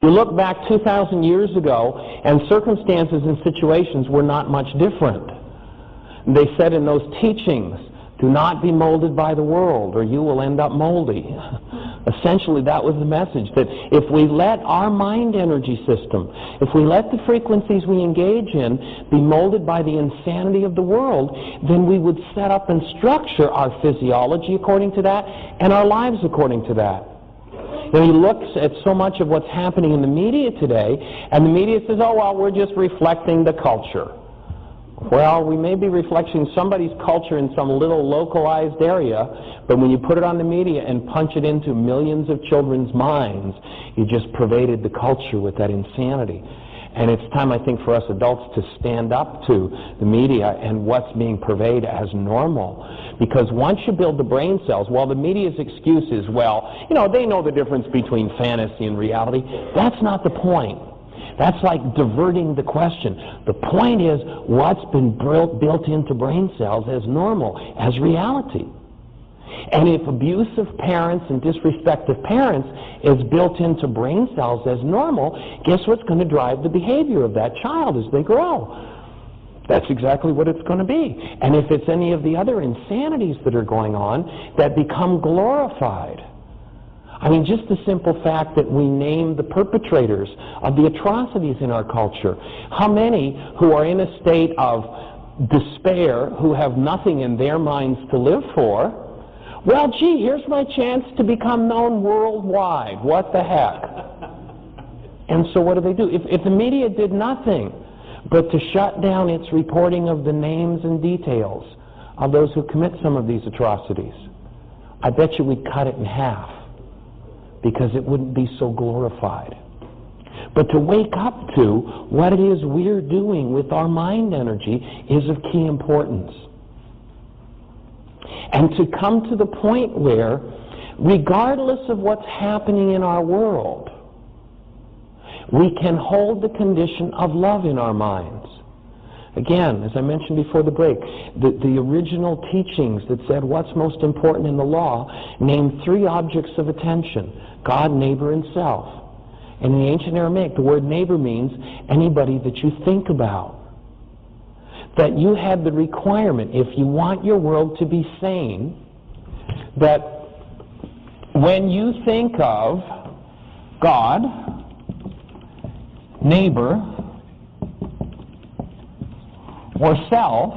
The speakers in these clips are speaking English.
You look back 2,000 years ago, and circumstances and situations were not much different. They said in those teachings, do not be molded by the world, or you will end up moldy. Essentially, that was the message, that if we let our mind energy system, if we let the frequencies we engage in be molded by the insanity of the world, then we would set up and structure our physiology according to that, and our lives according to that. Now, you look at so much of what's happening in the media today, and the media says, oh, well, we're just reflecting the culture. Well, we may be reflecting somebody's culture in some little localized area, but when you put it on the media and punch it into millions of children's minds, you just pervaded the culture with that insanity. And it's time, I think, for us adults to stand up to the media and what's being pervaded as normal. Because once you build the brain cells, well, the media's excuse is, well, you know, they know the difference between fantasy and reality. That's not the point. That's like diverting the question. The point is what's been built into brain cells as normal, as reality. And if abusive parents and disrespect of parents is built into brain cells as normal, guess what's going to drive the behavior of that child as they grow? That's exactly what it's going to be. And if it's any of the other insanities that are going on that become glorified, I mean, just the simple fact that we name the perpetrators of the atrocities in our culture. How many who are in a state of despair, who have nothing in their minds to live for, well, gee, here's my chance to become known worldwide. What the heck? And so what do? If the media did nothing but to shut down its reporting of the names and details of those who commit some of these atrocities, I bet you we'd cut it in half, because it wouldn't be so glorified. But to wake up to what it is we're doing with our mind energy is of key importance. And to come to the point where, regardless of what's happening in our world, we can hold the condition of love in our minds. Again, as I mentioned before the break, the original teachings that said what's most important in the law named 3 objects of attention: God, neighbor, and self. And in the ancient Aramaic, the word neighbor means anybody that you think about. That you had the requirement, if you want your world to be sane, that when you think of God, neighbor, or self,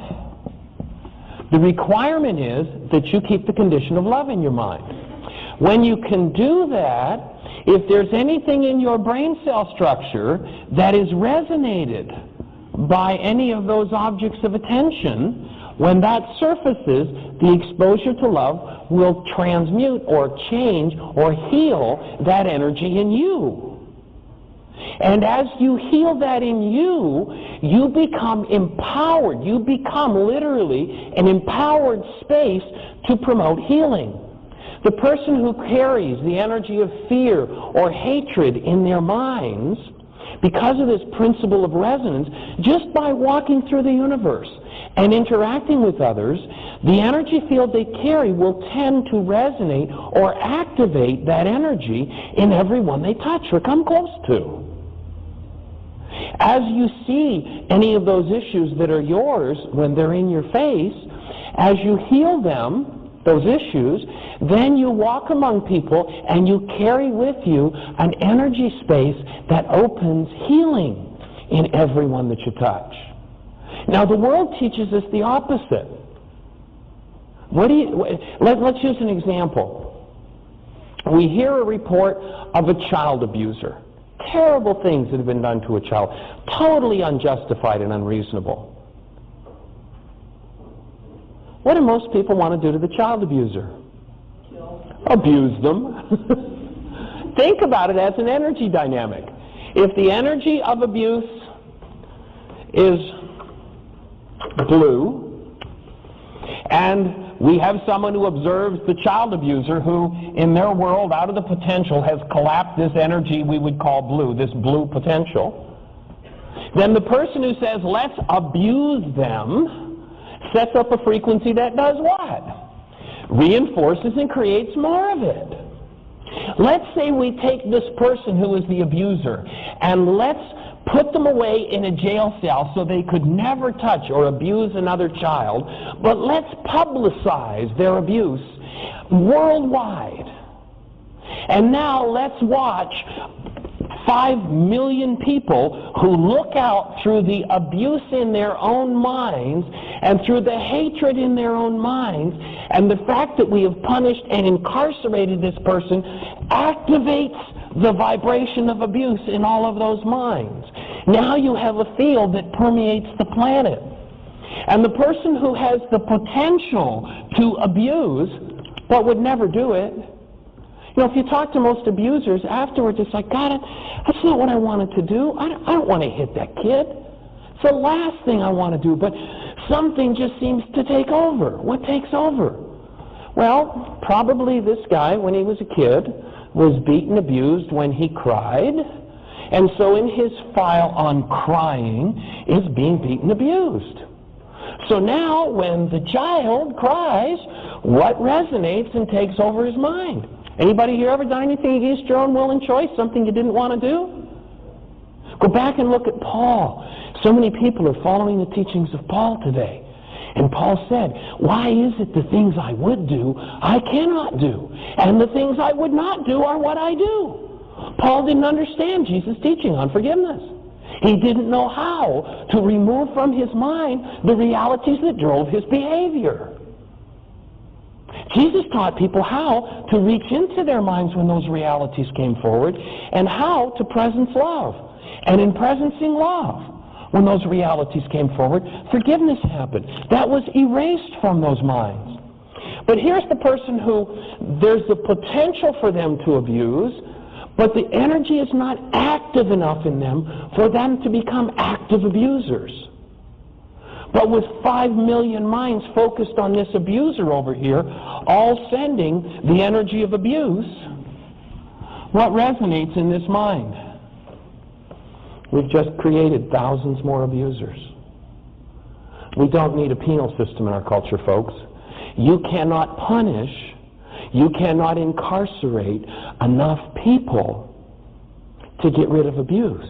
the requirement is that you keep the condition of love in your mind. When you can do that, if there's anything in your brain cell structure that is resonated by any of those objects of attention, when that surfaces, the exposure to love will transmute or change or heal that energy in you. And as you heal that in you, you become empowered. You become literally an empowered space to promote healing. The person who carries the energy of fear or hatred in their minds, because of this principle of resonance, just by walking through the universe and interacting with others, the energy field they carry will tend to resonate or activate that energy in everyone they touch or come close to. As you see any of those issues that are yours when they're in your face, as you heal them, those issues, then you walk among people and you carry with you an energy space that opens healing in everyone that you touch. Now, the world teaches us the opposite. Let's use an example. We hear a report of a child abuser. Terrible things that have been done to a child. Totally unjustified and unreasonable. What do most people want to do to the child abuser? Abuse them. Think about it as an energy dynamic. If the energy of abuse is blue, and we have someone who observes the child abuser who, in their world, out of the potential, has collapsed this energy we would call blue, this blue potential, then the person who says, let's abuse them, sets up a frequency that does what? Reinforces and creates more of it. Let's say we take this person who is the abuser, and let's put them away in a jail cell so they could never touch or abuse another child, but let's publicize their abuse worldwide. And now let's watch 5 million people who look out through the abuse in their own minds and through the hatred in their own minds, and the fact that we have punished and incarcerated this person activates the vibration of abuse in all of those minds. Now you have a field that permeates the planet. And the person who has the potential to abuse but would never do it, you know, if you talk to most abusers afterwards, it's like, God, that's not what I wanted to do. I don't want to hit that kid. It's the last thing I want to do, but something just seems to take over. What takes over? Well, probably this guy, when he was a kid, was beaten, abused when he cried, and so in his file on crying is being beaten, abused. So now when the child cries, what resonates and takes over his mind? Anybody here ever done anything against your own will and choice, something you didn't want to do? Go back and look at Paul. So many people are following the teachings of Paul today. And Paul said, why is it the things I would do, I cannot do? And the things I would not do are what I do. Paul didn't understand Jesus' teaching on forgiveness. He didn't know how to remove from his mind the realities that drove his behavior. Jesus taught people how to reach into their minds when those realities came forward, and how to presence love. And in presencing love, when those realities came forward, forgiveness happened. That was erased from those minds. But here's the person who there's the potential for them to abuse, but the energy is not active enough in them for them to become active abusers. But with 5 million minds focused on this abuser over here, all sending the energy of abuse, what resonates in this mind? We've just created thousands more abusers. We don't need a penal system in our culture, folks. You cannot punish, you cannot incarcerate enough people to get rid of abuse.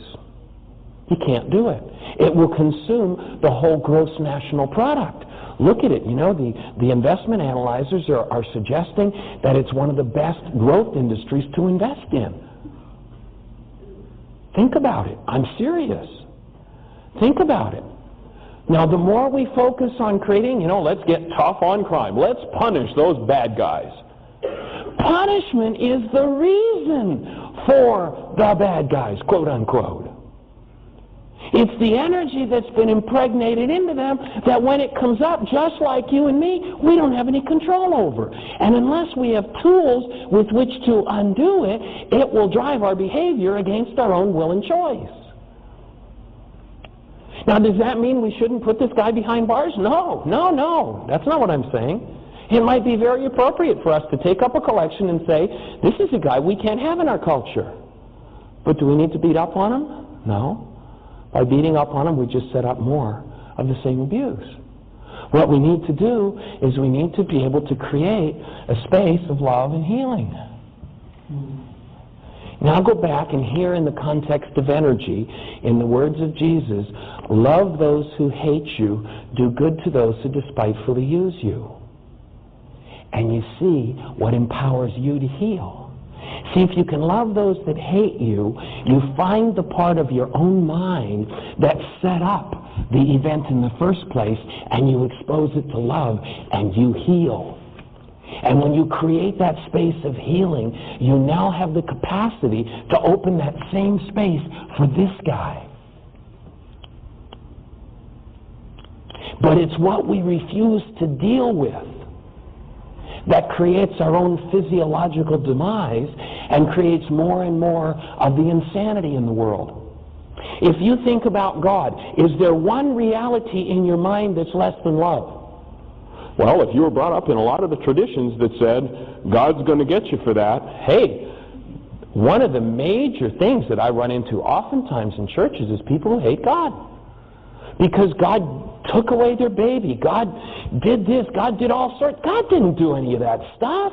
You can't do it. It will consume the whole gross national product. Look at it. You know, the investment analyzers are suggesting that it's one of the best growth industries to invest in. Think about it. I'm serious. Think about it. Now, the more we focus on creating, you know, let's get tough on crime. Let's punish those bad guys. Punishment is the reason for the bad guys, quote unquote. It's the energy that's been impregnated into them that when it comes up, just like you and me, we don't have any control over. And unless we have tools with which to undo it, it will drive our behavior against our own will and choice. Now, does that mean we shouldn't put this guy behind bars? No. That's not what I'm saying. It might be very appropriate for us to take up a collection and say, this is a guy we can't have in our culture. But do we need to beat up on him? No. By beating up on him, we just set up more of the same abuse. What we need to do is we need to be able to create a space of love and healing. Now go back and hear in the context of energy, in the words of Jesus, love those who hate you, do good to those who despitefully use you. And you see what empowers you to heal. See, if you can love those that hate you, you find the part of your own mind that set up the event in the first place, and you expose it to love, and you heal. And when you create that space of healing, you now have the capacity to open that same space for this guy. But it's what we refuse to deal with that creates our own physiological demise and creates more and more of the insanity in the world. If you think about God, is there one reality in your mind that's less than love? Well, if you were brought up in a lot of the traditions that said, God's going to get you for that, hey, one of the major things that I run into oftentimes in churches is people who hate God. Because God took away their baby. God did this. God did all sorts. God didn't do any of that stuff.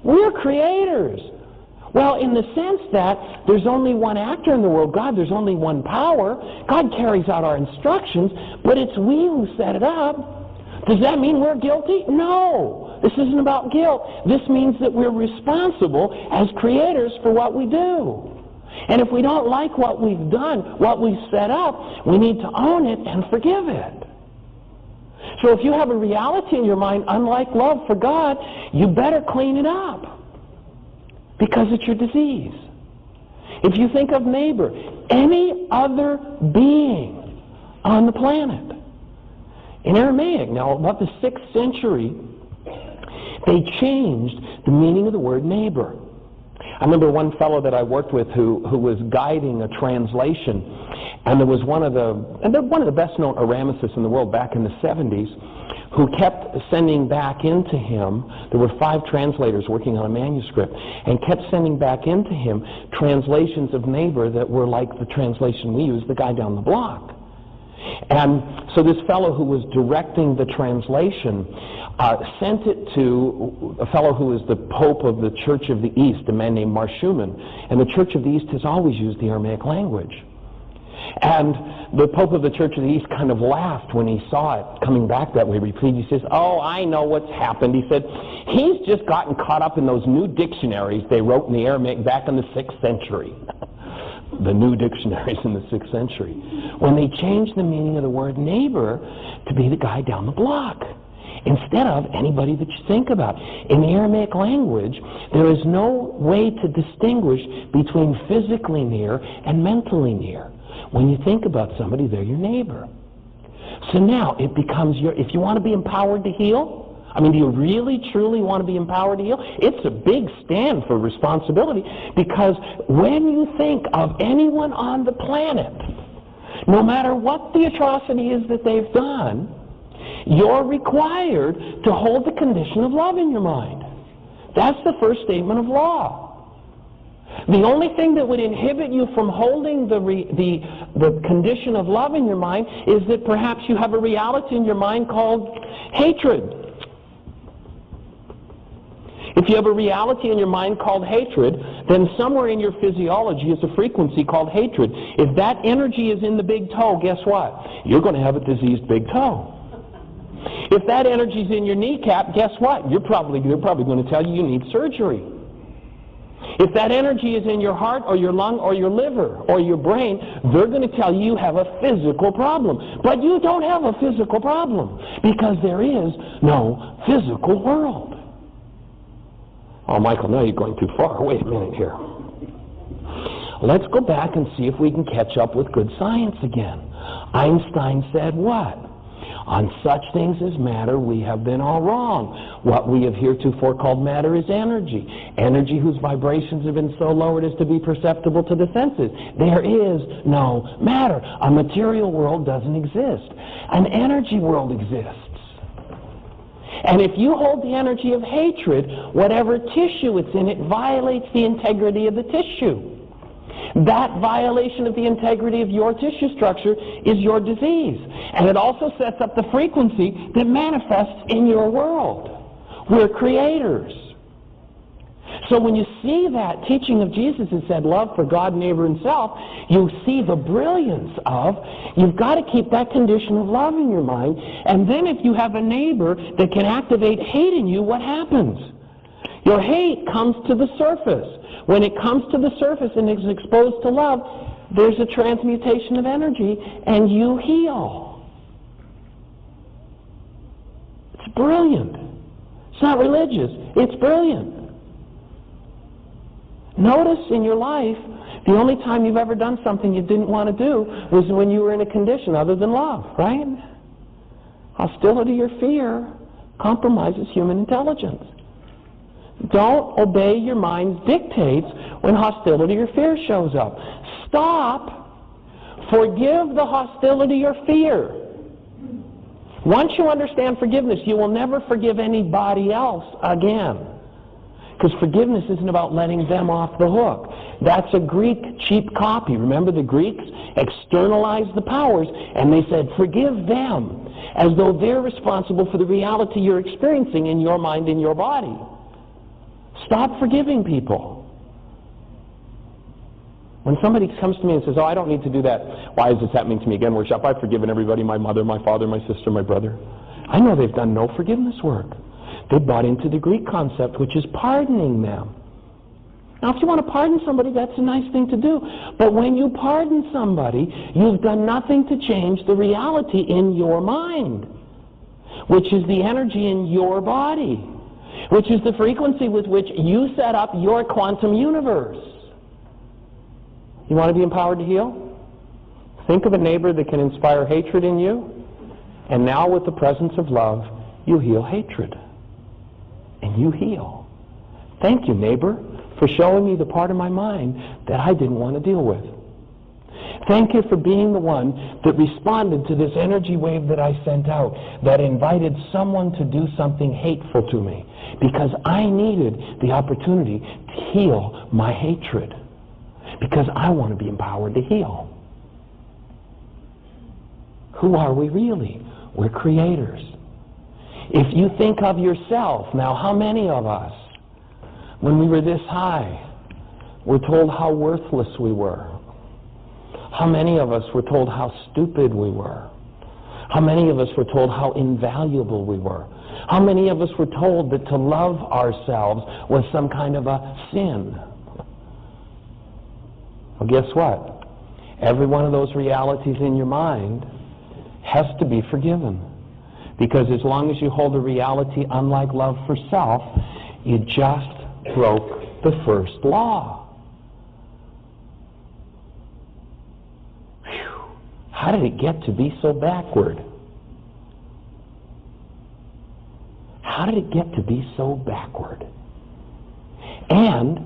We're creators. Well, in the sense that there's only one actor in the world, God, there's only one power. God carries out our instructions, but it's we who set it up. Does that mean we're guilty? No. This isn't about guilt. This means that we're responsible as creators for what we do. And if we don't like what we've done, what we've set up, we need to own it and forgive it. So if you have a reality in your mind, unlike love for God, you better clean it up. Because it's your disease. If you think of neighbor, any other being on the planet, in Aramaic, now about the 6th century, they changed the meaning of the word neighbor. I remember one fellow that I worked with who was guiding a translation, and there was one of the best-known Aramicists in the world back in the 70s, who kept sending back into him, there were 5 translators working on a manuscript, and kept sending back into him translations of neighbor that were like the translation we use, the guy down the block. And so this fellow who was directing the translation sent it to a fellow who was the Pope of the Church of the East, a man named Marshuman, and the Church of the East has always used the Aramaic language. And the Pope of the Church of the East kind of laughed when he saw it coming back that way repeated. He says, "Oh, I know what's happened." He said, "He's just gotten caught up in those new dictionaries they wrote in the Aramaic back in the 6th century." The new dictionaries in the 6th century. When they changed the meaning of the word neighbor to be the guy down the block, instead of anybody that you think about. In the Aramaic language, there is no way to distinguish between physically near and mentally near. When you think about somebody, they're your neighbor. So now it becomes if you want to be empowered to heal, do you really, truly want to be empowered to heal? It's a big stand for responsibility, because when you think of anyone on the planet, no matter what the atrocity is that they've done, you're required to hold the condition of love in your mind. That's the first statement of law. The only thing that would inhibit you from holding the condition of love in your mind is that perhaps you have a reality in your mind called hatred. If you have a reality in your mind called hatred, then somewhere in your physiology is a frequency called hatred. If that energy is in the big toe, guess what? You're going to have a diseased big toe. If that energy is in your kneecap, guess what? They're probably going to tell you need surgery. If that energy is in your heart or your lung or your liver or your brain, they're going to tell you have a physical problem. But you don't have a physical problem, because there is no physical world. Oh, Michael, no, you're going too far. Wait a minute here. Let's go back and see if we can catch up with good science again. Einstein said what? On such things as matter, we have been all wrong. What we have heretofore called matter is energy. Energy whose vibrations have been so lowered as to be perceptible to the senses. There is no matter. A material world doesn't exist. An energy world exists. And if you hold the energy of hatred, whatever tissue it's in, it violates the integrity of the tissue. That violation of the integrity of your tissue structure is your disease. And it also sets up the frequency that manifests in your world. We're creators. So when you see that teaching of Jesus that said love for God, neighbor, and self, you see the brilliance of, you've got to keep that condition of love in your mind. And then if you have a neighbor that can activate hate in you, what happens? Your hate comes to the surface. When it comes to the surface and is exposed to love, there's a transmutation of energy and you heal. It's brilliant. It's not religious. It's brilliant. Notice in your life, the only time you've ever done something you didn't want to do was when you were in a condition other than love, right? Hostility or fear compromises human intelligence. Don't obey your mind's dictates when hostility or fear shows up. Stop. Forgive the hostility or fear. Once you understand forgiveness, you will never forgive anybody else again. Because forgiveness isn't about letting them off the hook. That's a Greek cheap copy. Remember, the Greeks externalized the powers, and they said, forgive them, as though they're responsible for the reality you're experiencing in your mind and your body. Stop forgiving people. When somebody comes to me and says, oh, I don't need to do that. Why is this happening to me again, workshop? I've forgiven everybody, my mother, my father, my sister, my brother. I know they've done no forgiveness work. They bought into the Greek concept, which is pardoning them. Now, if you want to pardon somebody, that's a nice thing to do. But when you pardon somebody, you've done nothing to change the reality in your mind, which is the energy in your body, which is the frequency with which you set up your quantum universe. You want to be empowered to heal? Think of a neighbor that can inspire hatred in you, and now with the presence of love, you heal hatred. And you heal. Thank you, neighbor, for showing me the part of my mind that I didn't want to deal with. Thank you for being the one that responded to this energy wave that I sent out, that invited someone to do something hateful to me, because I needed the opportunity to heal my hatred, because I want to be empowered to heal. Who are we really? We're creators. If you think of yourself, now how many of us, when we were this high, were told how worthless we were? How many of us were told how stupid we were? How many of us were told how invaluable we were? How many of us were told that to love ourselves was some kind of a sin? Well, guess what? Every one of those realities in your mind has to be forgiven. Because as long as you hold a reality unlike love for self, you just broke the first law. Whew. How did it get to be so backward? How did it get to be so backward? And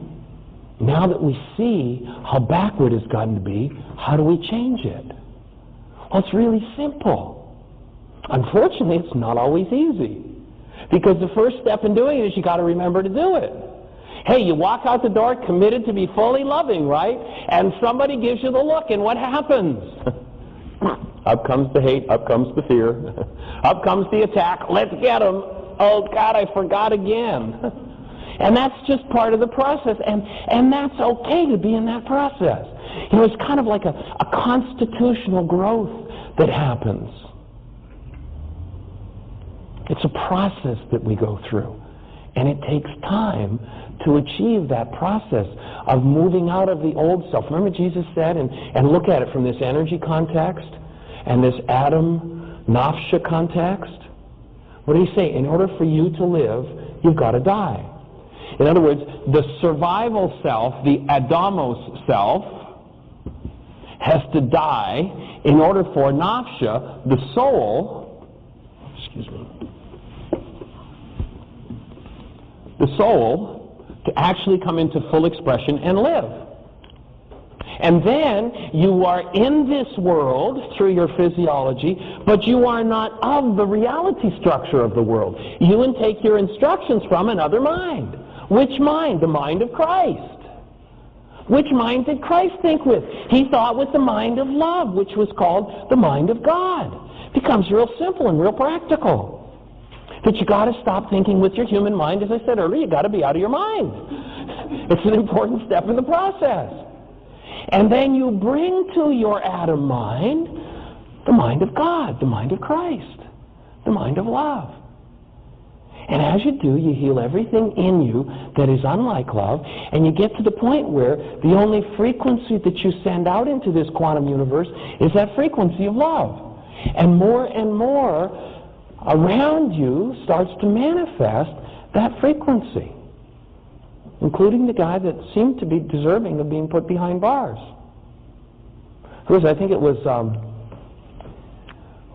now that we see how backward it's gotten to be, how do we change it? Well, it's really simple. Unfortunately, it's not always easy. Because the first step in doing it is you got to remember to do it. Hey, you walk out the door committed to be fully loving, right? And somebody gives you the look, and what happens? Up comes the hate, up comes the fear, up comes the attack. Let's get them. Oh, God, I forgot again. And that's just part of the process, and that's okay to be in that process. You know, it's kind of like a constitutional growth that happens. It's a process that we go through, and it takes time to achieve that process of moving out of the old self. Remember Jesus said, and look at it from this energy context and this Adam Nafsha context. What did he say? In order for you to live, you've got to die. In other words, the survival self, the Adamos self, has to die in order for Nafsha, the soul, the soul, to actually come into full expression and live. And then you are in this world through your physiology, but you are not of the reality structure of the world. You take your instructions from another mind. Which mind? The mind of Christ. Which mind did Christ think with? He thought with the mind of love, which was called the mind of God. It becomes real simple and real practical. That you got to stop thinking with your human mind. As I said earlier, you got to be out of your mind. It's an important step in the process. And then you bring to your Adam mind the mind of God, the mind of Christ, the mind of love. And as you do, you heal everything in you that is unlike love, and you get to the point where the only frequency that you send out into this quantum universe is that frequency of love. And more around you starts to manifest that frequency, including the guy that seemed to be deserving of being put behind bars. I think it was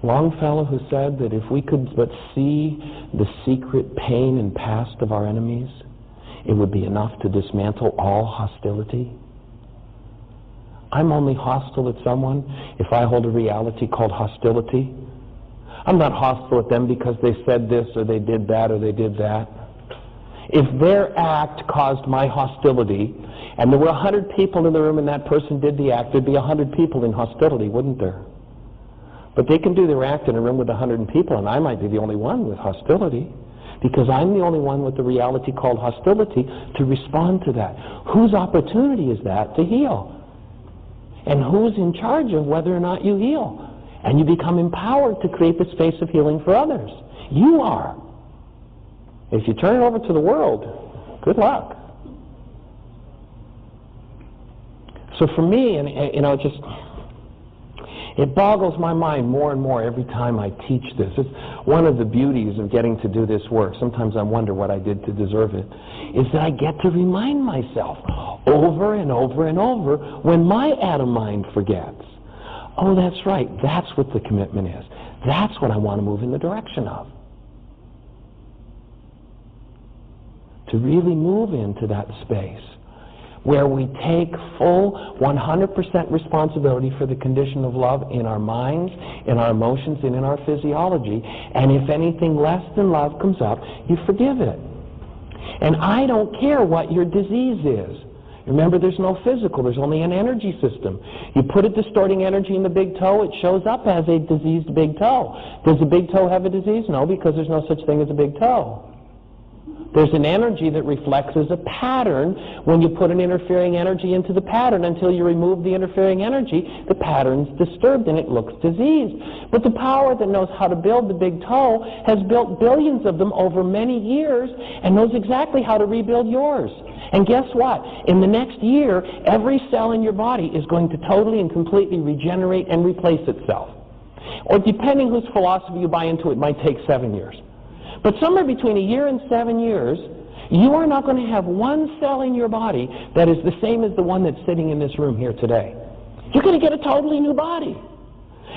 Longfellow who said that if we could but see the secret pain and past of our enemies, it would be enough to dismantle all hostility. I'm only hostile at someone if I hold a reality called hostility. I'm not hostile at them because they said this or they did that or they did that. If their act caused my hostility, and there were 100 people in the room and that person did the act, there'd be 100 people in hostility, wouldn't there? But they can do their act in a room with 100 people, and I might be the only one with hostility, because I'm the only one with the reality called hostility to respond to that. Whose opportunity is that to heal? and who's in charge of whether or not you heal. And you become empowered to create the space of healing for others. You are. If you turn it over to the world, good luck. So for me, and it boggles my mind more and more every time I teach this. It's one of the beauties of getting to do this work. Sometimes I wonder what I did to deserve it. Is that I get to remind myself over and over and over when my atom mind forgets. Oh, that's right. That's what the commitment is. That's what I want to move in the direction of. To really move into that space where we take full 100% responsibility for the condition of love in our minds, in our emotions, and in our physiology. And if anything less than love comes up, you forgive it. And I don't care what your disease is. Remember, there's no physical, there's only an energy system. You put a distorting energy in the big toe, it shows up as a diseased big toe. Does the big toe have a disease? No, because there's no such thing as a big toe. There's an energy that reflects as a pattern. When you put an interfering energy into the pattern, until you remove the interfering energy, the pattern's disturbed and it looks diseased. But the power that knows how to build the big toe has built billions of them over many years and knows exactly how to rebuild yours. And guess what? In the next year, every cell in your body is going to totally and completely regenerate and replace itself. Or depending whose philosophy you buy into, it might take 7 years. But somewhere between a year and 7 years, you are not going to have one cell in your body that is the same as the one that's sitting in this room here today. You're going to get a totally new body.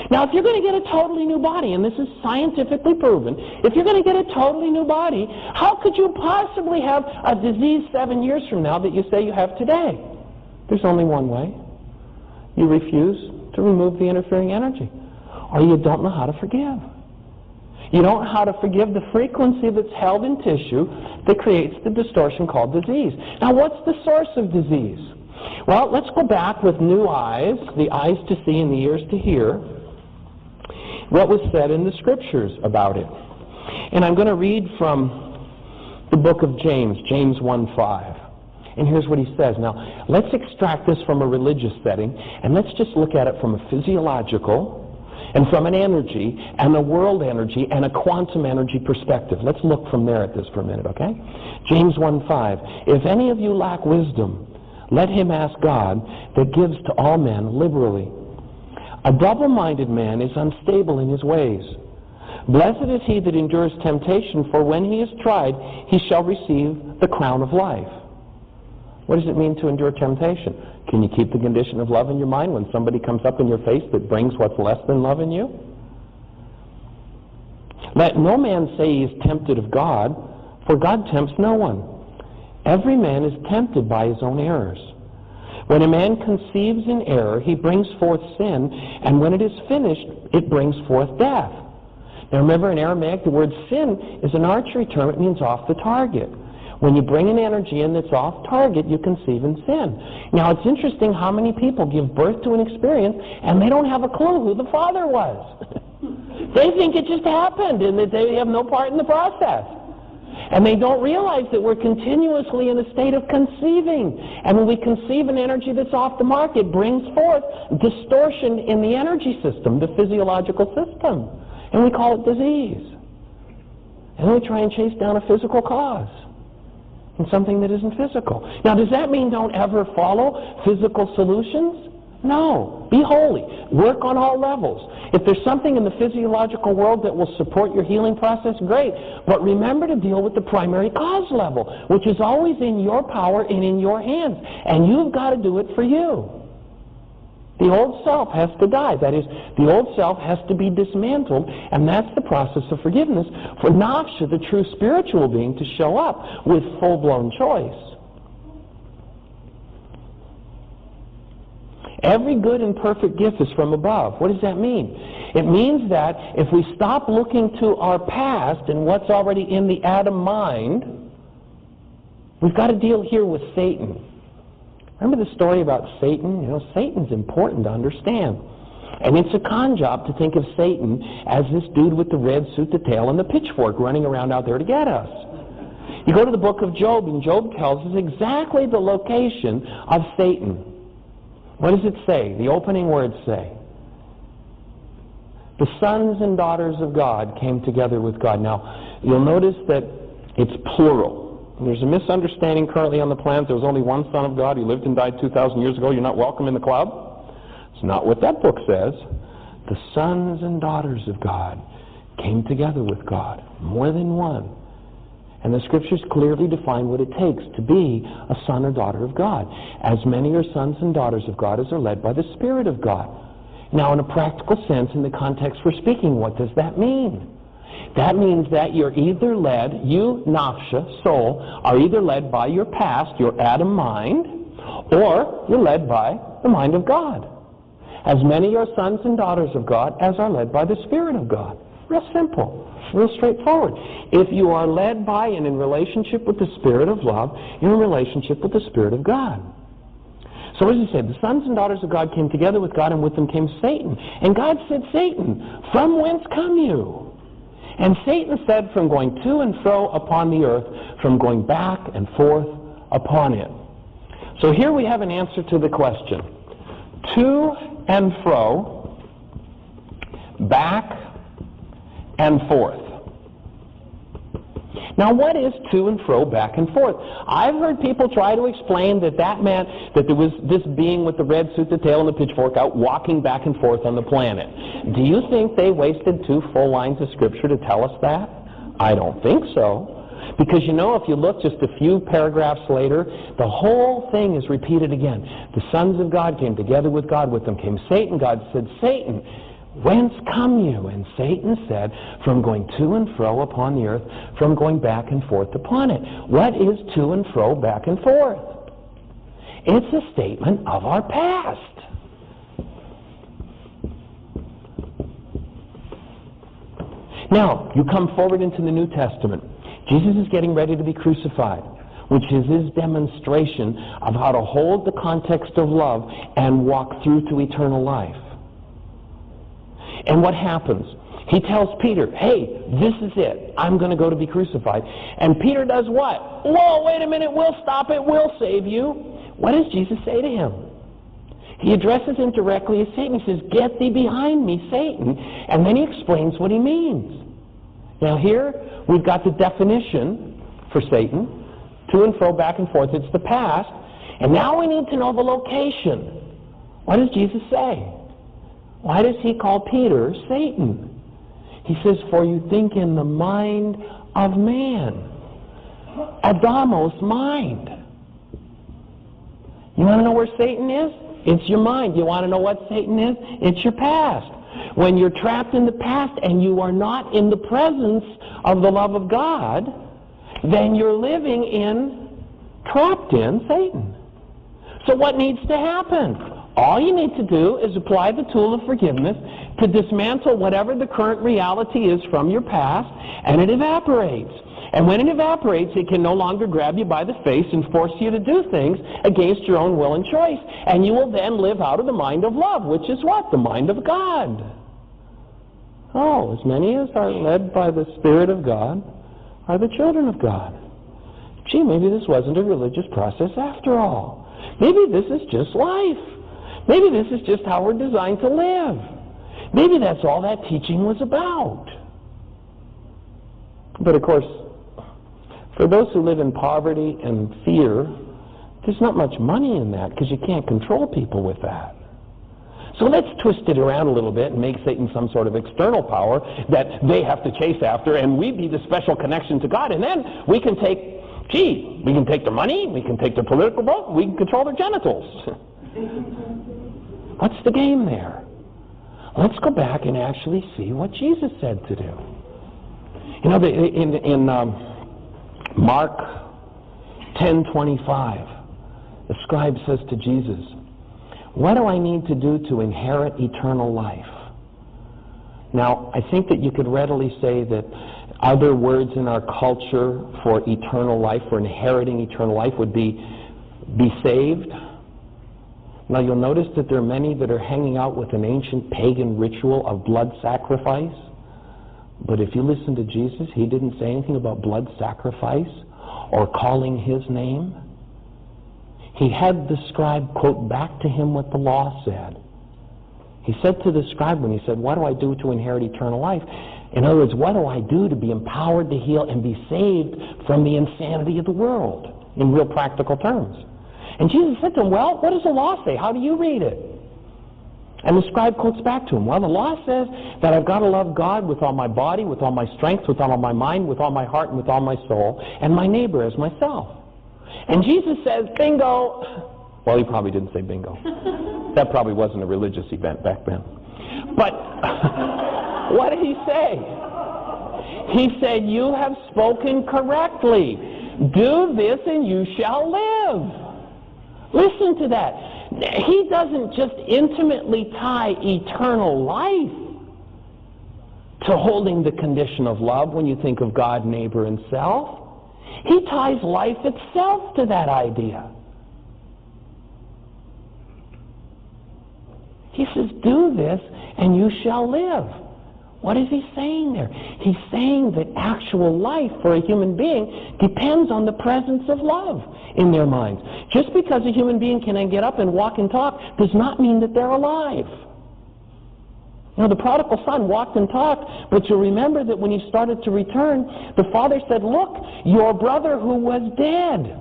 Now, if you're going to get a totally new body, and this is scientifically proven, if you're going to get a totally new body, how could you possibly have a disease 7 years from now that you say you have today? There's only one way. You refuse to remove the interfering energy, or you don't know how to forgive. You don't know how to forgive the frequency that's held in tissue that creates the distortion called disease. Now, what's the source of disease? Well, let's go back with new eyes, the eyes to see and the ears to hear, what was said in the scriptures about it. And I'm going to read from the book of James, James 1:5. And here's what he says. Now, let's extract this from a religious setting, and let's just look at it from a physiological and from an energy and a world energy and a quantum energy perspective. Let's look from there at this for a minute, okay? James 1:5. If any of you lack wisdom, let him ask God that gives to all men liberally. A double-minded man is unstable in his ways. Blessed is he that endures temptation, for when he is tried, he shall receive the crown of life. What does it mean to endure temptation? Can you keep the condition of love in your mind when somebody comes up in your face that brings what's less than love in you? Let no man say he is tempted of God, for God tempts no one. Every man is tempted by his own errors. When a man conceives in error, he brings forth sin, and when it is finished, it brings forth death. Now remember, in Aramaic, the word sin is an archery term. It means off the target. When you bring an energy in that's off target, you conceive in sin. Now, it's interesting how many people give birth to an experience and they don't have a clue who the father was. They think it just happened and that they have no part in the process. And they don't realize that we're continuously in a state of conceiving. And when we conceive an energy that's off the mark, it brings forth distortion in the energy system, the physiological system. And we call it disease. And then we try and chase down a physical cause in something that isn't physical. Now, does that mean don't ever follow physical solutions? No. Be holy. Work on all levels. If there's something in the physiological world that will support your healing process, great. But remember to deal with the primary cause level, which is always in your power and in your hands. And you've got to do it for you. The old self has to die. That is, the old self has to be dismantled, and that's the process of forgiveness for Nafsha, the true spiritual being, to show up with full-blown choice. Every good and perfect gift is from above. What does that mean? It means that if we stop looking to our past and what's already in the Adam mind, we've got to deal here with Satan. Remember the story about Satan? You know, Satan's important to understand. And it's a con job to think of Satan as this dude with the red suit, the tail, and the pitchfork running around out there to get us. You go to the book of Job, and Job tells us exactly the location of Satan. What does it say? The opening words say, the sons and daughters of God came together with God. Now, you'll notice that it's plural. There's a misunderstanding currently on the planet. There was only one Son of God. He lived and died 2,000 years ago. You're not welcome in the club. It's not what that book says. The sons and daughters of God came together with God. More than one. And the Scriptures clearly define what it takes to be a son or daughter of God. As many are sons and daughters of God as are led by the Spirit of God. Now, in a practical sense, in the context we're speaking, what does that mean? That means that you're either led, you, nafsha, soul, are either led by your past, your Adam mind, or you're led by the mind of God. As many are sons and daughters of God as are led by the Spirit of God. Real simple. Real straightforward. If you are led by and in relationship with the Spirit of love, you're in relationship with the Spirit of God. So what does he say? The sons and daughters of God came together with God, and with them came Satan. And God said, Satan, from whence come you? And Satan said, from going to and fro upon the earth, from going back and forth upon it. So here we have an answer to the question. To and fro, back and forth. Now, what is to and fro, back and forth? I've heard people try to explain that meant that there was this being with the red suit, the tail, and the pitchfork out walking back and forth on the planet. Do you think they wasted 2 full lines of Scripture to tell us that? I don't think so. Because, you know, if you look just a few paragraphs later, the whole thing is repeated again. The sons of God came together with God. With them came Satan. God said, Satan, whence come you? And Satan said, from going to and fro upon the earth, from going back and forth upon it. What is to and fro, back and forth? It's a statement of our past. Now, you come forward into the New Testament. Jesus is getting ready to be crucified, which is his demonstration of how to hold the context of love and walk through to eternal life. And what happens? He tells Peter, hey, this is it. I'm going to go to be crucified. And Peter does what? Whoa, wait a minute, we'll stop it, we'll save you. What does Jesus say to him? He addresses him directly as Satan. He says, get thee behind me, Satan. And then he explains what he means. Now here, we've got the definition for Satan. To and fro, back and forth, it's the past. And now we need to know the location. What does Jesus say? Why does he call Peter Satan? He says, for you think in the mind of man. Adamos mind. You want to know where Satan is? It's your mind. You want to know what Satan is? It's your past. When you're trapped in the past and you are not in the presence of the love of God, then you're trapped in Satan. So what needs to happen? All you need to do is apply the tool of forgiveness to dismantle whatever the current reality is from your past, and it evaporates. And when it evaporates, it can no longer grab you by the face and force you to do things against your own will and choice. And you will then live out of the mind of love, which is what? The mind of God. Oh, as many as are led by the Spirit of God are the children of God. Gee, maybe this wasn't a religious process after all. Maybe this is just life. Maybe this is just how we're designed to live. Maybe that's all that teaching was about. But of course, for those who live in poverty and fear, there's not much money in that because you can't control people with that. So let's twist it around a little bit and make Satan some sort of external power that they have to chase after, and we be the special connection to God, and then we can take their money, we can take their political vote, we can control their genitals. What's the game there? Let's go back and actually see what Jesus said to do. You know, in Mark 10:25, the scribe says to Jesus, what do I need to do to inherit eternal life? Now, I think that you could readily say that other words in our culture for eternal life, for inheriting eternal life, would be saved. Now, you'll notice that there are many that are hanging out with an ancient pagan ritual of blood sacrifice. But if you listen to Jesus, he didn't say anything about blood sacrifice or calling his name. he had the scribe quote back to him what the law said. He said to the scribe when he said, what do I do to inherit eternal life? In other words, what do I do to be empowered to heal and be saved from the insanity of the world, in real practical terms? And Jesus said to him, well, what does the law say? How do you read it? And the scribe quotes back to him, well, the law says that I've got to love God with all my body, with all my strength, with all my mind, with all my heart, and with all my soul, and my neighbor as myself. And Jesus says, bingo. Well, he probably didn't say bingo. That probably wasn't a religious event back then. But what did he say? He said, you have spoken correctly. Do this and you shall live. Listen to that. He doesn't just intimately tie eternal life to holding the condition of love when you think of God, neighbor, and self. He ties life itself to that idea. He says, do this and you shall live. What is he saying there? He's saying that actual life for a human being depends on the presence of love in their minds. Just because a human being can get up and walk and talk does not mean that they're alive. You know, the prodigal son walked and talked, but you remember that when he started to return, the father said, look, your brother who was dead.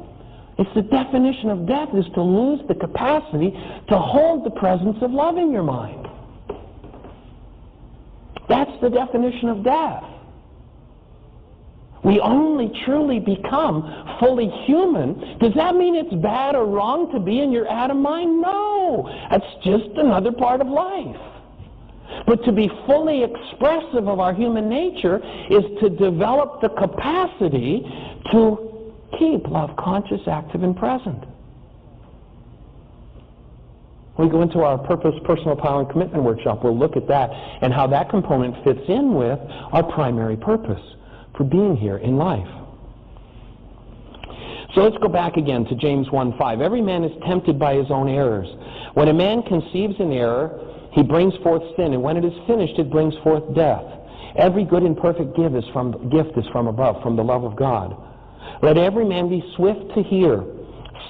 It's the definition of death, is to lose the capacity to hold the presence of love in your mind. That's the definition of death. We only truly become fully human. Does that mean it's bad or wrong to be in your Adam mind? No. That's just another part of life. But to be fully expressive of our human nature is to develop the capacity to keep love conscious, active, and present. When we go into our Purpose, Personal Power, and Commitment workshop, we'll look at that and how that component fits in with our primary purpose for being here in life. So let's go back again to James 1:5. Every man is tempted by his own errors. When a man conceives an error, he brings forth sin, and when it is finished, it brings forth death. Every good and perfect gift is from above, from the love of God. Let every man be swift to hear,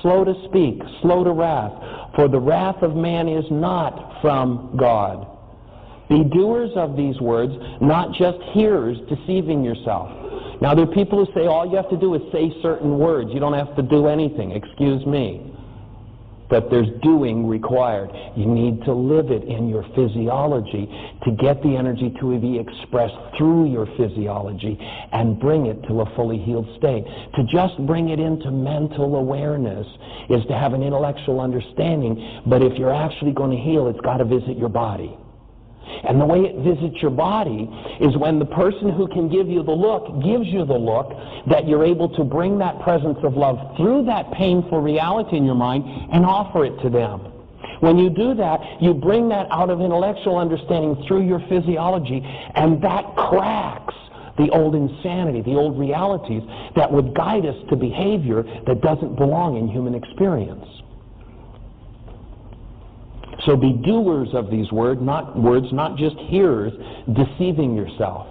slow to speak, slow to wrath, for the wrath of man is not from God. Be doers of these words, not just hearers, deceiving yourself. Now, there are people who say all you have to do is say certain words. You don't have to do anything. Excuse me. But there's doing required. You need to live it in your physiology to get the energy to be expressed through your physiology and bring it to a fully healed state. To just bring it into mental awareness is to have an intellectual understanding, but if you're actually going to heal, it's got to visit your body. And the way it visits your body is when the person who can give you the look gives you the look, that you're able to bring that presence of love through that painful reality in your mind and offer it to them. When you do that, you bring that out of intellectual understanding through your physiology, and that cracks the old insanity, the old realities that would guide us to behavior that doesn't belong in human experience. So be doers of these words, not just hearers, deceiving yourself.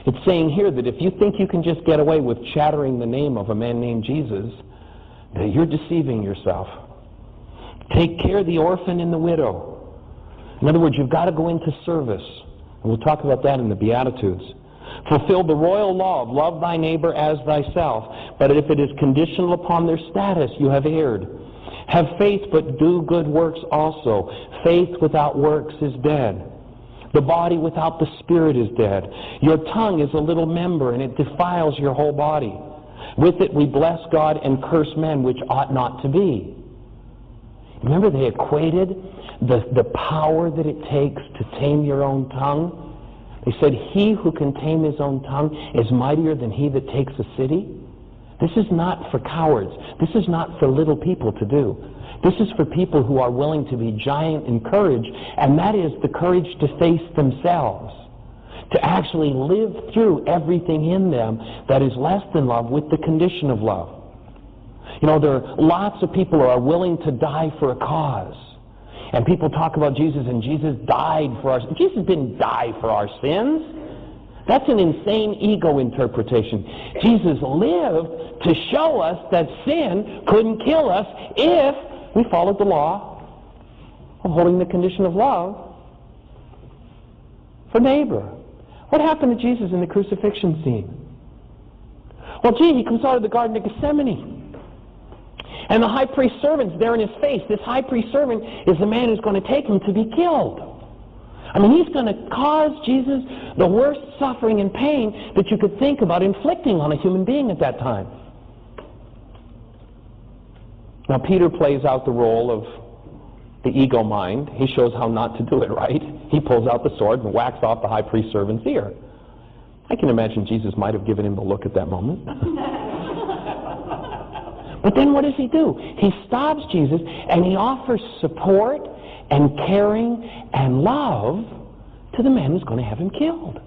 It's saying here that if you think you can just get away with chattering the name of a man named Jesus, that you're deceiving yourself. Take care of the orphan and the widow. In other words, you've got to go into service. And we'll talk about that in the Beatitudes. Fulfill the royal law of love thy neighbor as thyself. But if it is conditional upon their status, you have erred. Have faith, but do good works also. Faith without works is dead. The body without the spirit is dead. Your tongue is a little member, and it defiles your whole body. With it we bless God and curse men, which ought not to be. Remember, they equated the power that it takes to tame your own tongue. They said, he who can tame his own tongue is mightier than he that takes a city. This is not for cowards. This is not for little people to do. This is for people who are willing to be giant in courage, and that is the courage to face themselves, to actually live through everything in them that is less than love with the condition of love. You know, there are lots of people who are willing to die for a cause. And people talk about Jesus, and Jesus died for our sins. Jesus didn't die for our sins. That's an insane ego interpretation. Jesus lived to show us that sin couldn't kill us if we followed the law of holding the condition of love for neighbor. What happened to Jesus in the crucifixion scene? Well, gee, he comes out of the Garden of Gethsemane. And the high priest's servant's there in his face. This high priest servant is the man who's going to take him to be killed. I mean, he's going to cause Jesus the worst suffering and pain that you could think about inflicting on a human being at that time. Now, Peter plays out the role of the ego mind. He shows how not to do it right. He pulls out the sword and whacks off the high priest servant's ear. I can imagine Jesus might have given him the look at that moment. But then what does he do? He stops Jesus and he offers support and caring and love to the man who's going to have him killed.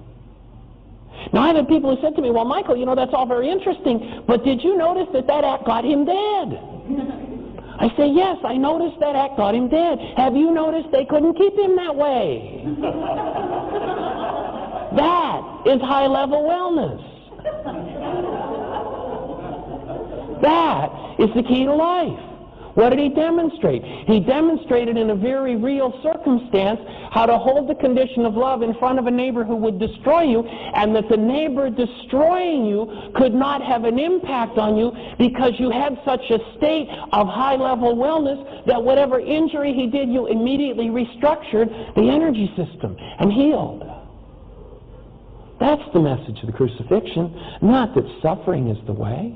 Now, I've had people who said to me, well, Michael, you know, that's all very interesting, but did you notice that that act got him dead? I say, yes, I noticed that act got him dead. Have you noticed they couldn't keep him that way? That is high-level wellness. That is the key to life. What did he demonstrate? He demonstrated in a very real circumstance how to hold the condition of love in front of a neighbor who would destroy you, and that the neighbor destroying you could not have an impact on you because you had such a state of high-level wellness that whatever injury he did, you immediately restructured the energy system and healed. That's the message of the crucifixion, not that suffering is the way.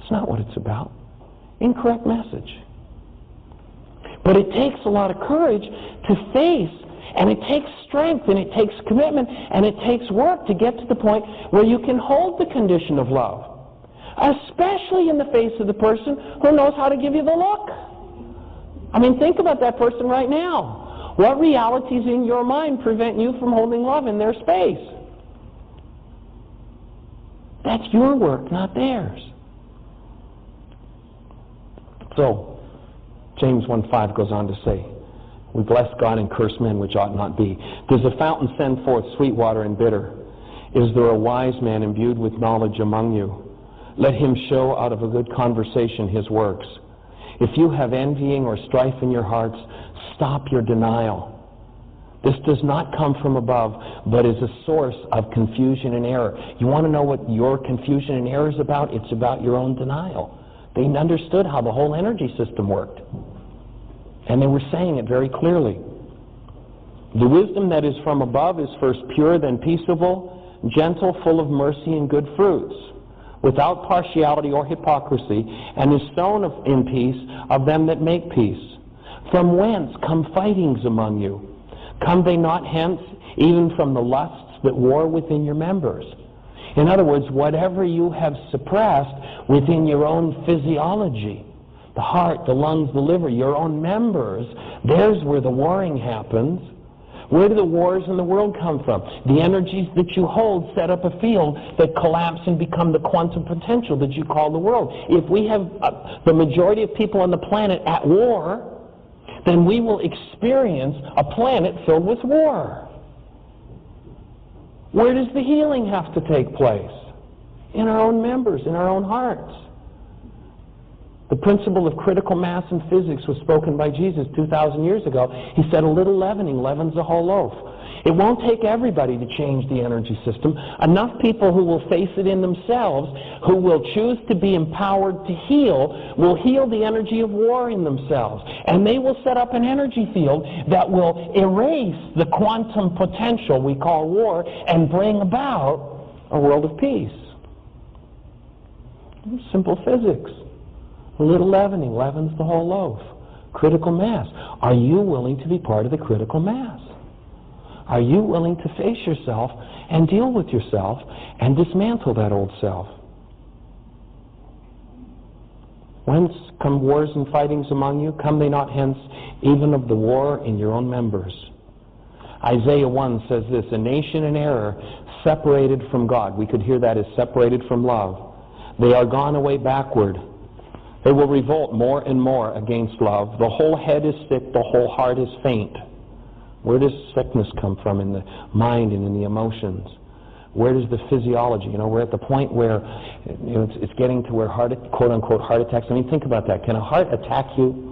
It's not what it's about. Incorrect message. But it takes a lot of courage to face, and it takes strength, and it takes commitment, and it takes work to get to the point where you can hold the condition of love, especially in the face of the person who knows how to give you the look. I mean, think about that person right now. What realities in your mind prevent you from holding love in their space? That's your work, not theirs. So, James 1:5 goes on to say, we bless God and curse men which ought not be. Does a fountain send forth sweet water and bitter? Is there a wise man imbued with knowledge among you? Let him show out of a good conversation his works. If you have envying or strife in your hearts, stop your denial. This does not come from above, but is a source of confusion and error. You want to know what your confusion and error is about? It's about your own denial. They understood how the whole energy system worked. And they were saying it very clearly. The wisdom that is from above is first pure, then peaceable, gentle, full of mercy and good fruits, without partiality or hypocrisy, and is sown in peace of them that make peace. From whence come fightings among you? Come they not hence, even from the lusts that war within your members? In other words, whatever you have suppressed within your own physiology, the heart, the lungs, the liver, your own members, there's where the warring happens. Where do the wars in the world come from? The energies that you hold set up a field that collapse and become the quantum potential that you call the world. If we have the majority of people on the planet at war, then we will experience a planet filled with war. Where does the healing have to take place? In our own members, in our own hearts. The principle of critical mass in physics was spoken by Jesus 2,000 years ago. He said a little leavening leavens the whole loaf. It won't take everybody to change the energy system. Enough people who will face it in themselves, who will choose to be empowered to heal, will heal the energy of war in themselves. And they will set up an energy field that will erase the quantum potential we call war and bring about a world of peace. Simple physics. A little leavening leavens the whole loaf. Critical mass. Are you willing to be part of the critical mass? Are you willing to face yourself and deal with yourself and dismantle that old self? Whence come wars and fightings among you? Come they not hence, even of the war in your own members? Isaiah 1 says this, a nation in error, separated from God. We could hear that as separated from love. They are gone away backward. They will revolt more and more against love. The whole head is sick, the whole heart is faint. Where does sickness come from in the mind and in the emotions? Where does the physiology? We're at the point where it's getting to where quote-unquote heart attacks. I mean, think about that. Can a heart attack you?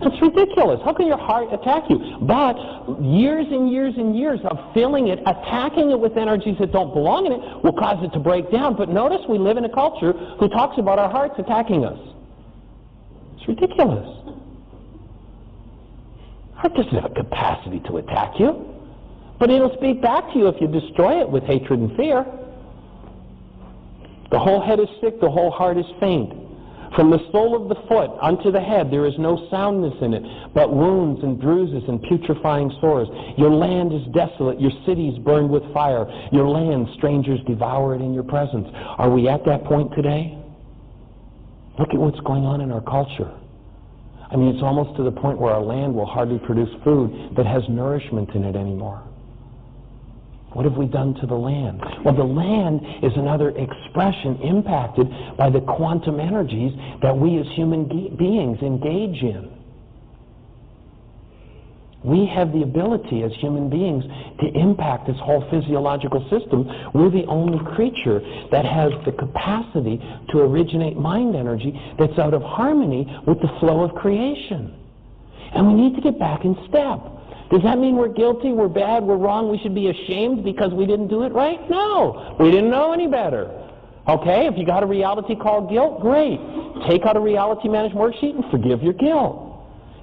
That's ridiculous. How can your heart attack you? But years and years and years of filling it, attacking it with energies that don't belong in it, will cause it to break down. But notice we live in a culture who talks about our hearts attacking us. It's ridiculous. Heart doesn't have a capacity to attack you, but it'll speak back to you if you destroy it with hatred and fear. The whole head is sick, the whole heart is faint. From the sole of the foot unto the head there is no soundness in it, but wounds and bruises and putrefying sores. Your land is desolate, your cities burned with fire. Your land, strangers devour it in your presence. Are we at that point today? Look at what's going on in our culture. I mean, it's almost to the point where our land will hardly produce food that has nourishment in it anymore. What have we done to the land? Well, the land is another expression impacted by the quantum energies that we as human beings engage in. We have the ability as human beings to impact this whole physiological system. We're the only creature that has the capacity to originate mind energy that's out of harmony with the flow of creation. And we need to get back in step. Does that mean we're guilty, we're bad, we're wrong, we should be ashamed because we didn't do it right? No, we didn't know any better. Okay, if you got a reality called guilt, great. Take out a reality management worksheet and forgive your guilt.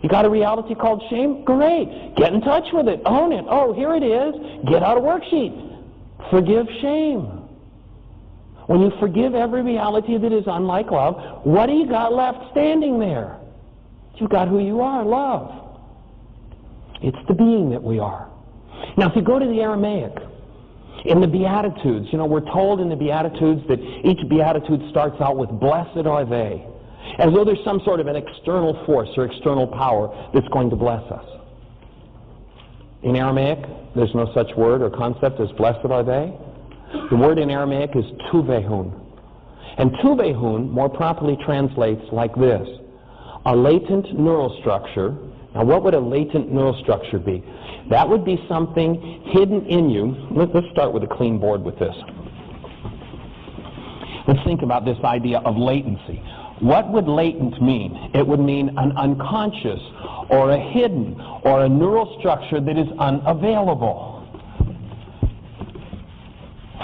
You got a reality called shame? Great. Get in touch with it. Own it. Oh, here it is. Get out a worksheet. Forgive shame. When you forgive every reality that is unlike love, what do you got left standing there? You got who you are, love. It's the being that we are. Now, if you go to the Aramaic, in the Beatitudes, we're told in the Beatitudes that each Beatitude starts out with blessed are they, as though there's some sort of an external force or external power that's going to bless us. In Aramaic, there's no such word or concept as blessed are they. The word in Aramaic is tuvehun. And tuvehun more properly translates like this: a latent neural structure. Now, what would a latent neural structure be? That would be something hidden in you. Let's start with a clean board with this. Let's think about this idea of latency. What would latent mean? It would mean an unconscious or a hidden or a neural structure that is unavailable.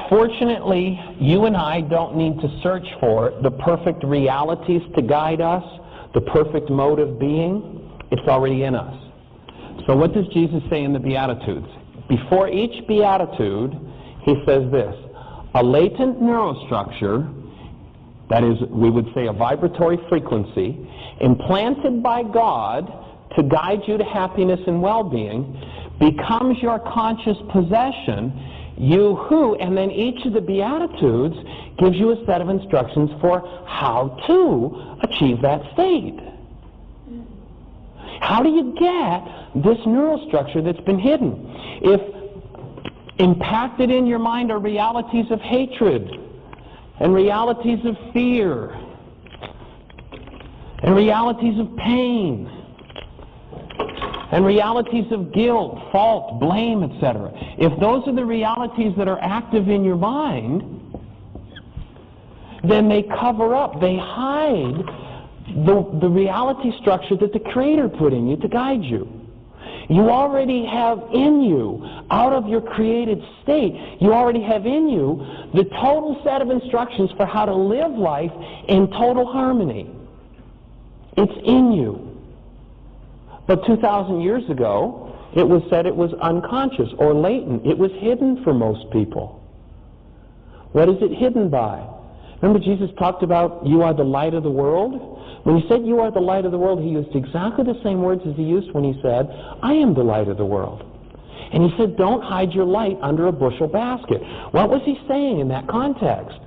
Fortunately, you and I don't need to search for the perfect realities to guide us, the perfect mode of being. It's already in us. So what does Jesus say in the Beatitudes? Before each Beatitude, he says this: a latent neurostructure, that is, we would say a vibratory frequency, implanted by God to guide you to happiness and well-being, becomes your conscious possession, you who, and then each of the Beatitudes gives you a set of instructions for how to achieve that state. How do you get this neural structure that's been hidden? If impacted in your mind are realities of hatred, and realities of fear, and realities of pain, and realities of guilt, fault, blame, etc. If those are the realities that are active in your mind, then they cover up, they hide the reality structure that the Creator put in you to guide you. You already have in you, out of your created state, you already have in you the total set of instructions for how to live life in total harmony. It's in you. But 2,000 years ago, it was said it was unconscious or latent. It was hidden for most people. What is it hidden by? Remember Jesus talked about, you are the light of the world? When he said, you are the light of the world, he used exactly the same words as he used when he said, I am the light of the world. And he said, don't hide your light under a bushel basket. What was he saying in that context?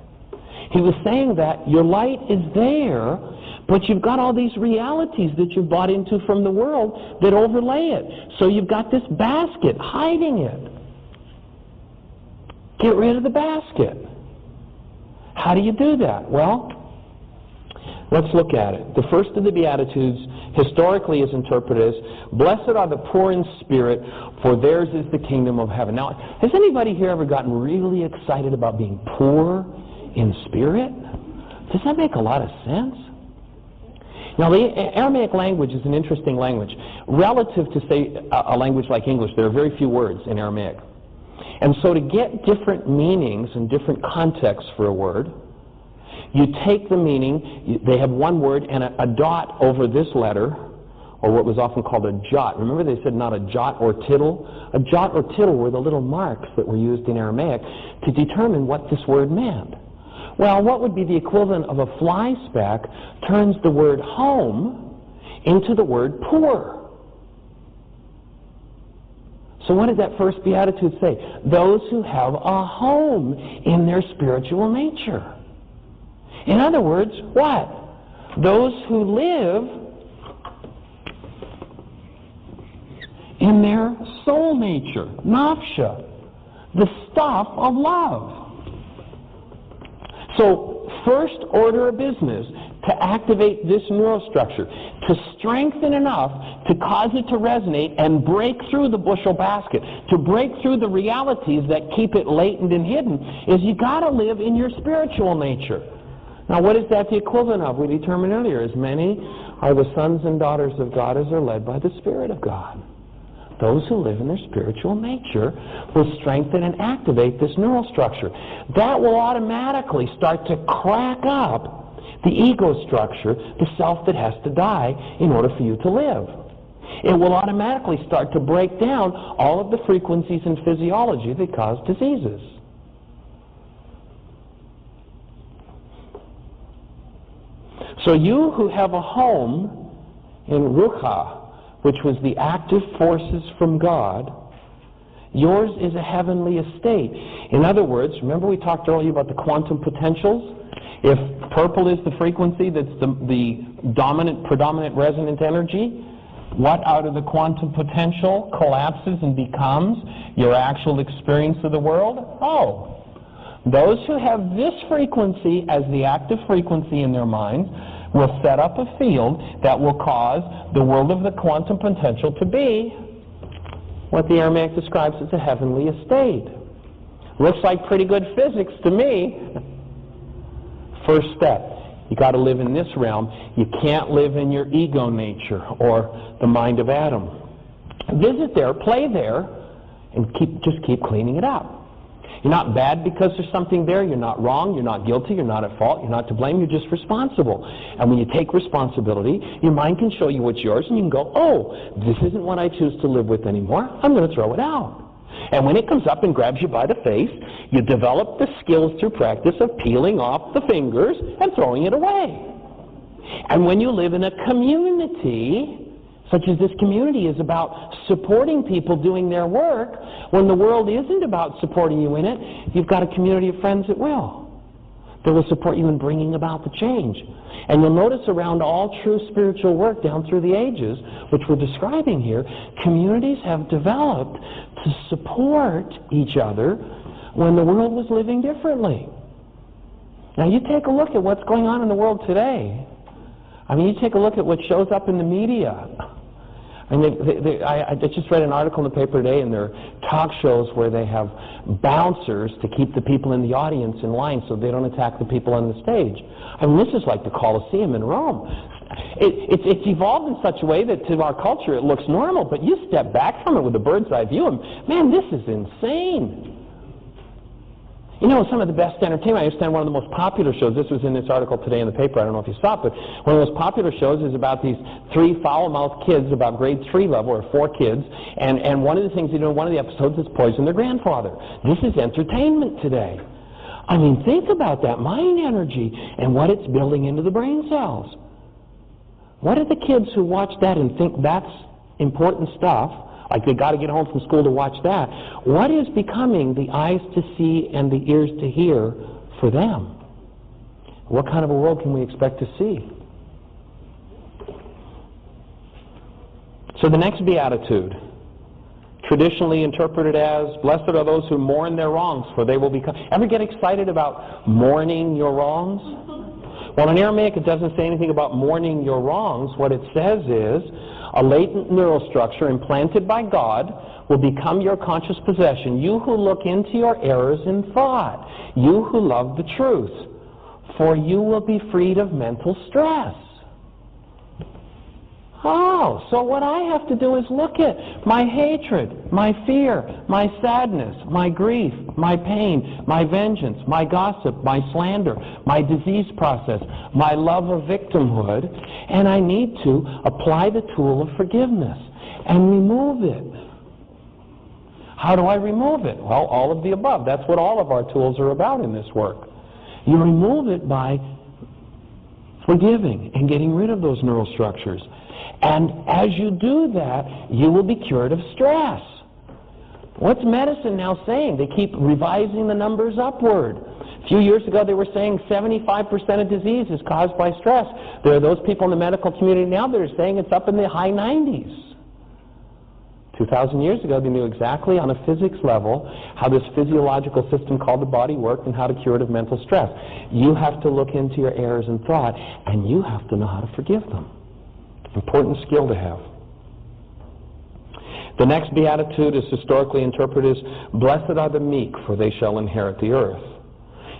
He was saying that your light is there, but you've got all these realities that you've bought into from the world that overlay it. So you've got this basket hiding it. Get rid of the basket. How do you do that? Well, let's look at it. The first of the Beatitudes historically is interpreted as, blessed are the poor in spirit, for theirs is the kingdom of heaven. Now, has anybody here ever gotten really excited about being poor in spirit? Does that make a lot of sense? Now, the Aramaic language is an interesting language. Relative to, say, a language like English, there are very few words in Aramaic. And so to get different meanings and different contexts for a word, you take the meaning, they have one word and a dot over this letter, or what was often called a jot. Remember they said not a jot or tittle? A jot or tittle were the little marks that were used in Aramaic to determine what this word meant. Well, what would be the equivalent of a fly speck turns the word home into the word poor. So what did that first beatitude say? Those who have a home in their spiritual nature. In other words, what? Those who live in their soul nature, nafsha, the stuff of love. So, first order of business to activate this neural structure, to strengthen enough to cause it to resonate and break through the bushel basket, to break through the realities that keep it latent and hidden, is you got to live in your spiritual nature. Now, what is that the equivalent of? We determined earlier, as many are the sons and daughters of God as are led by the Spirit of God. Those who live in their spiritual nature will strengthen and activate this neural structure. That will automatically start to crack up the ego structure, the self that has to die in order for you to live. It will automatically start to break down all of the frequencies in physiology that cause diseases. So you who have a home in Ruha, which was the active forces from God, yours is a heavenly estate. In other words, remember we talked earlier about the quantum potentials? If purple is the frequency that's the predominant resonant energy, what out of the quantum potential collapses and becomes your actual experience of the world? Oh, those who have this frequency as the active frequency in their minds will set up a field that will cause the world of the quantum potential to be what the Aramaic describes as a heavenly estate. Looks like pretty good physics to me. First step, you got to live in this realm. You can't live in your ego nature or the mind of Adam. Visit there, play there, and just keep cleaning it up. You're not bad because there's something there. You're not wrong. You're not guilty. You're not at fault. You're not to blame. You're just responsible. And when you take responsibility, your mind can show you what's yours, and you can go, oh, this isn't what I choose to live with anymore. I'm going to throw it out. And when it comes up and grabs you by the face, you develop the skills through practice of peeling off the fingers and throwing it away. And when you live in a community, such as this community is about supporting people doing their work, when the world isn't about supporting you in it, you've got a community of friends that will support you in bringing about the change. And you'll notice around all true spiritual work down through the ages, which we're describing here, communities have developed to support each other when the world was living differently. Now you take a look at what's going on in the world today. I mean, you take a look at what shows up in the media. I mean, I just read an article in the paper today, and there are talk shows where they have bouncers to keep the people in the audience in line so they don't attack the people on the stage. I mean, this is like the Colosseum in Rome. It's evolved in such a way that to our culture it looks normal, but you step back from it with a bird's eye view, and man, this is insane. You know, some of the best entertainment, I understand one of the most popular shows, this was in this article today in the paper, I don't know if you saw it, but one of the most popular shows is about these 3 foul-mouthed kids, about grade 3 level, or 4 kids, and one of the things they do in one of the episodes is poison their grandfather. This is entertainment today. I mean, think about that mind energy and what it's building into the brain cells. What are the kids who watch that and think that's important stuff, like they got to get home from school to watch that? What is becoming the eyes to see and the ears to hear for them? What kind of a world can we expect to see? So the next beatitude, traditionally interpreted as, blessed are those who mourn their wrongs, for they will become... Ever get excited about mourning your wrongs? Well, in Aramaic, it doesn't say anything about mourning your wrongs. What it says is, a latent neural structure implanted by God will become your conscious possession. You who look into your errors in thought. You who love the truth. For you will be freed of mental stress. Oh, so what I have to do is look at my hatred, my fear, my sadness, my grief, my pain, my vengeance, my gossip, my slander, my disease process, my love of victimhood, and I need to apply the tool of forgiveness and remove it. How do I remove it? Well, all of the above. That's what all of our tools are about in this work. You remove it by forgiving and getting rid of those neural structures. And as you do that, you will be cured of stress. What's medicine now saying? They keep revising the numbers upward. A few years ago, they were saying 75% of disease is caused by stress. There are those people in the medical community now that are saying it's up in the high 90s. 2,000 years ago, they knew exactly on a physics level how this physiological system called the body worked and how to cure it of mental stress. You have to look into your errors in thought, and you have to know how to forgive them. Important skill to have. The next beatitude is historically interpreted as, blessed are the meek, for they shall inherit the earth.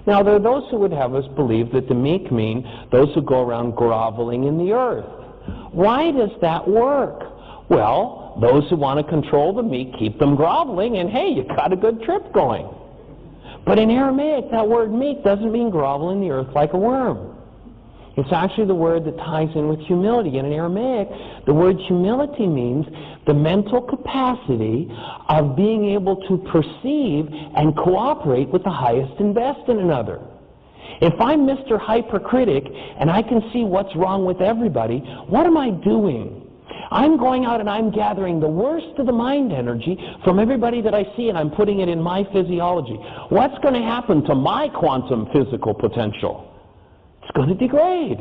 Now, there are those who would have us believe that the meek mean those who go around groveling in the earth. Why does that work? Well, those who want to control the meek keep them groveling, and hey, you got a good trip going. But in Aramaic, that word meek doesn't mean grovel in the earth like a worm. It's actually the word that ties in with humility. And in Aramaic, the word humility means the mental capacity of being able to perceive and cooperate with the highest and best in another. If I'm Mr. Hypercritic and I can see what's wrong with everybody, what am I doing? I'm going out and I'm gathering the worst of the mind energy from everybody that I see, and I'm putting it in my physiology. What's going to happen to my quantum physical potential? It's going to degrade.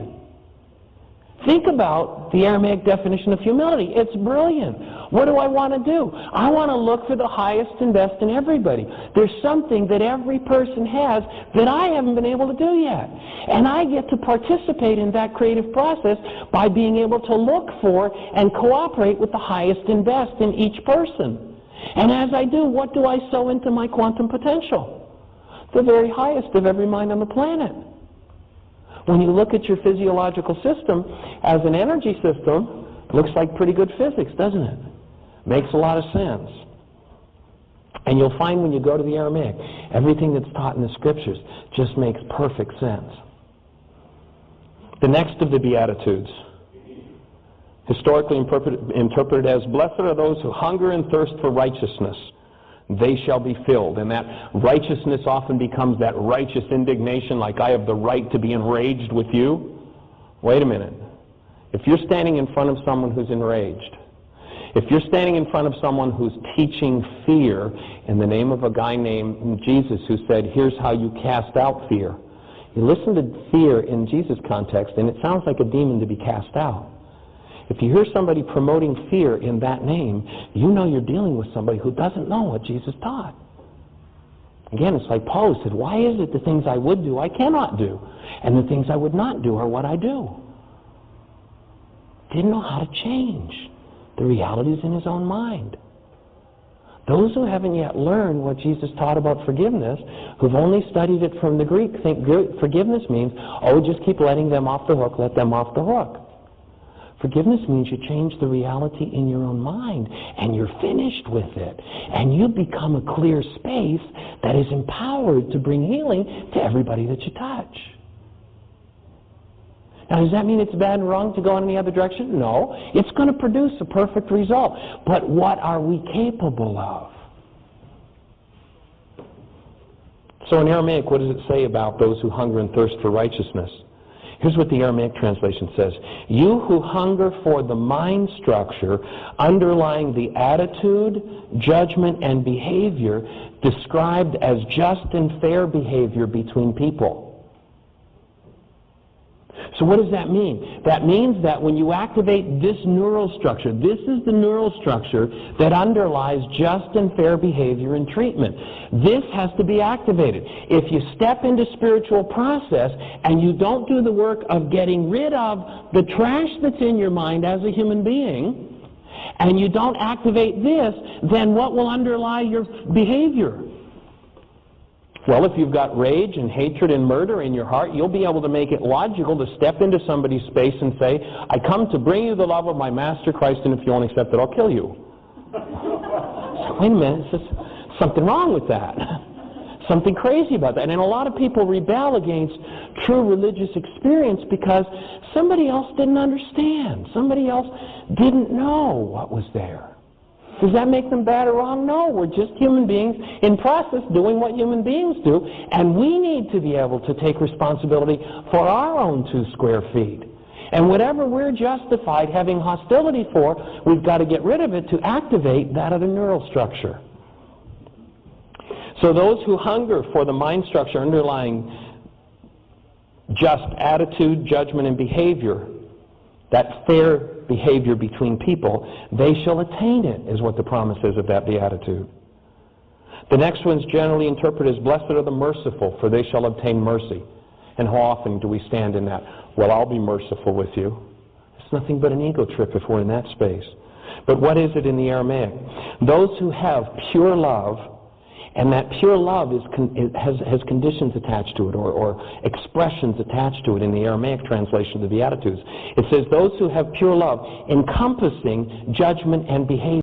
Think about the Aramaic definition of humility. It's brilliant. What do I want to do? I want to look for the highest and best in everybody. There's something that every person has that I haven't been able to do yet. And I get to participate in that creative process by being able to look for and cooperate with the highest and best in each person. And as I do, what do I sow into my quantum potential? The very highest of every mind on the planet. When you look at your physiological system as an energy system, it looks like pretty good physics, doesn't it? Makes a lot of sense. And you'll find when you go to the Aramaic, everything that's taught in the scriptures just makes perfect sense. The next of the Beatitudes, historically interpreted as, blessed are those who hunger and thirst for righteousness. They shall be filled. And that righteousness often becomes that righteous indignation, like I have the right to be enraged with you. Wait a minute. If you're standing in front of someone who's enraged, if you're standing in front of someone who's teaching fear in the name of a guy named Jesus who said, here's how you cast out fear. You listen to fear in Jesus' context, and it sounds like a demon to be cast out. If you hear somebody promoting fear in that name, you know you're dealing with somebody who doesn't know what Jesus taught. Again, it's like Paul who said, why is it the things I would do I cannot do, and the things I would not do are what I do? Didn't know how to change the realities in his own mind. Those who haven't yet learned what Jesus taught about forgiveness, who've only studied it from the Greek, think forgiveness means, oh, just keep letting them off the hook, let them off the hook. Forgiveness means you change the reality in your own mind, and you're finished with it. And you become a clear space that is empowered to bring healing to everybody that you touch. Now, does that mean it's bad and wrong to go in any other direction? No. It's going to produce a perfect result. But what are we capable of? So in Aramaic, what does it say about those who hunger and thirst for righteousness? Here's what the Aramaic translation says. You who hunger for the mind structure underlying the attitude, judgment, and behavior described as just and fair behavior between people. So what does that mean? That means that when you activate this neural structure, this is the neural structure that underlies just and fair behavior and treatment. This has to be activated. If you step into spiritual process and you don't do the work of getting rid of the trash that's in your mind as a human being, and you don't activate this, then what will underlie your behavior? Well, if you've got rage and hatred and murder in your heart, you'll be able to make it logical to step into somebody's space and say, I come to bring you the love of my Master Christ, and if you won't accept it, I'll kill you. So, wait a minute, there's something wrong with that. Something crazy about that. And a lot of people rebel against true religious experience because somebody else didn't understand. Somebody else didn't know what was there. Does that make them bad or wrong? No, we're just human beings in process doing what human beings do, and we need to be able to take responsibility for our own 2 square feet. And whatever we're justified having hostility for, we've got to get rid of it to activate that other neural structure. So those who hunger for the mind structure underlying just attitude, judgment, and behavior, that fair behavior between people, they shall attain it, is what the promise is of that beatitude. The next one's generally interpreted as, blessed are the merciful, for they shall obtain mercy. And how often do we stand in that? Well, I'll be merciful with you. It's nothing but an ego trip if we're in that space. But what is it in the Aramaic? Those who have pure love, and that pure love has conditions attached to it, or expressions attached to it in the Aramaic translation of the Beatitudes. It says, those who have pure love, encompassing judgment and behavior.